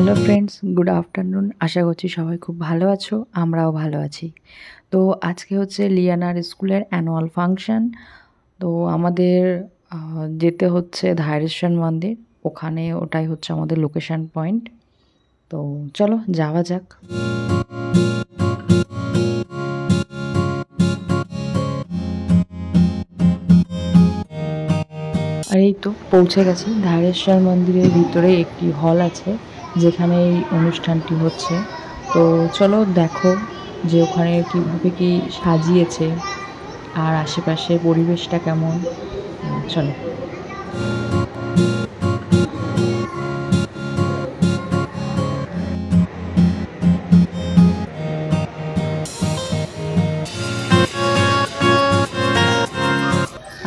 Hello friends, good afternoon. আশা করছি সবাই খুব ভালো আছো, আমরাও ভালো আছি। তো আজকে হচ্ছে লিয়ানার স্কুলের অ্যানুয়াল ফাংশন। তো আমাদের যেতে হচ্ছে ধারেশ্বর মন্দির, ওখানে ওটাই হচ্ছে আমাদের লোকেশন পয়েন্ট। তো চলো যাওয়া যাক। আর এই তো পৌঁছে গেছি। ধারেশ্বর মন্দিরের ভিতরে একটি হল আছে যেখানে এই অনুষ্ঠানটি হচ্ছে। তো চলো দেখো যে ওখানে কীভাবে কি সাজিয়েছে আর আশেপাশে পরিবেশটা কেমন। চলো।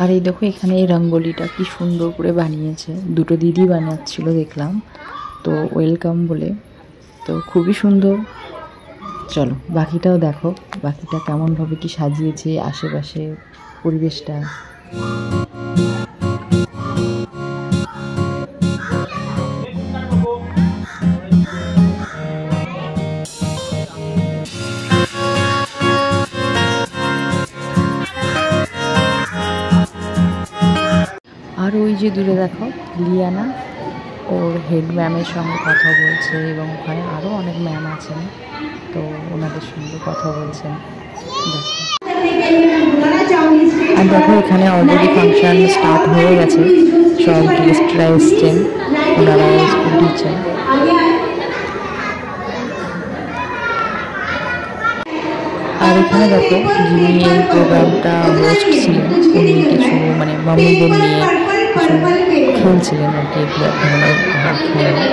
আর এই দেখো এখানে এই রঙ্গোলিটা কি সুন্দর করে বানিয়েছে, দুটো দিদি বানাচ্ছিল দেখলাম, তো ওয়েলকাম বলে। তো খুবই সুন্দর। চলো বাকিটাও দেখো, বাকিটা কেমনভাবে কি সাজিয়েছে আশেপাশে পরিবেশটা। আর ওই যে দূরে দেখো লিয়ানা ওর হেড ম্যামের সঙ্গে কথা বলছে, এবং ওখানে আরও অনেক ম্যাম আছেন, তো ওনাদের সঙ্গে কথা বলছেন। আর দেখো এখানে অলরেডি ফাংশন স্টার্ট হয়ে গেছে, সব গেস্টরা এসছেন, ওনারা স্কুল টিচার। আর এখানে দেখো যিনি এই প্রোগ্রামটা হোস্ট ছিলেন, উনি কিছু মাম্মিদের নিয়ে কিছু খেলছিলেন আর কি, এগুলো এক ধরনের খেলা।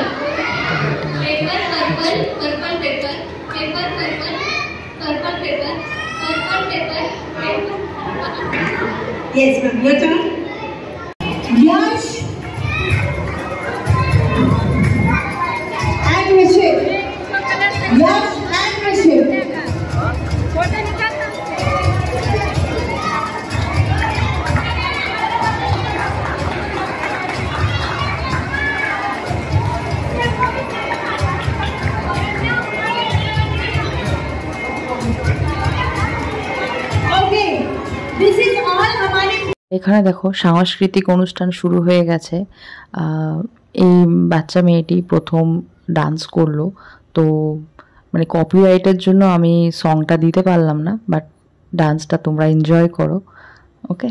Yes, ma'am. Your turn. Yash and Rishit. Yash and Rishit. Okay. This is all हमारे। এখানে দেখো সাংস্কৃতিক অনুষ্ঠান শুরু হয়ে গেছে। এই বাচ্চা মেয়েটি প্রথম ডান্স করলো, তো কপিরাইটের জন্য আমি সংটা দিতে পারলাম না, বাট ডান্সটা তোমরা এনজয় করো। ওকে।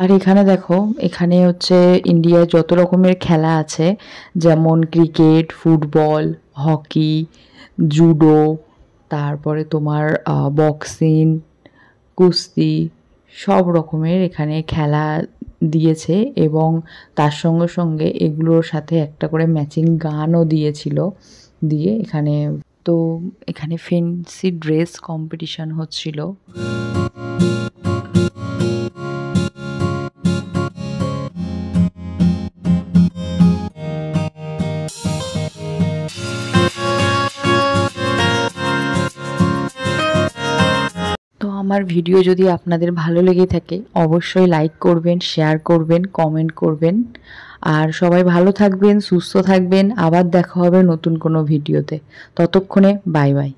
আর এখানে দেখো, এখানে হচ্ছে ইন্ডিয়ায় যত রকমের খেলা আছে, যেমন ক্রিকেট, ফুটবল, হকি, জুডো, তারপরে তোমার বক্সিং, কুস্তি, সব রকমের এখানে খেলা দিয়েছে এবং তার সঙ্গে সঙ্গে এগুলোর সাথে একটা করে ম্যাচিং গানও দিয়েছিল। দিয়ে এখানে তো এখানে ফ্যান্সি ড্রেস কম্পিটিশন হচ্ছিল। তো আমার ভিডিও যদি আপনাদের ভালো লেগে থাকে অবশ্যই লাইক করবেন, শেয়ার করবেন, কমেন্ট করবেন। আর সবাই ভালো থাকবেন, সুস্থ থাকবেন। আবার দেখা হবে নতুন কোনো ভিডিওতে। ততক্ষণে বাই বাই।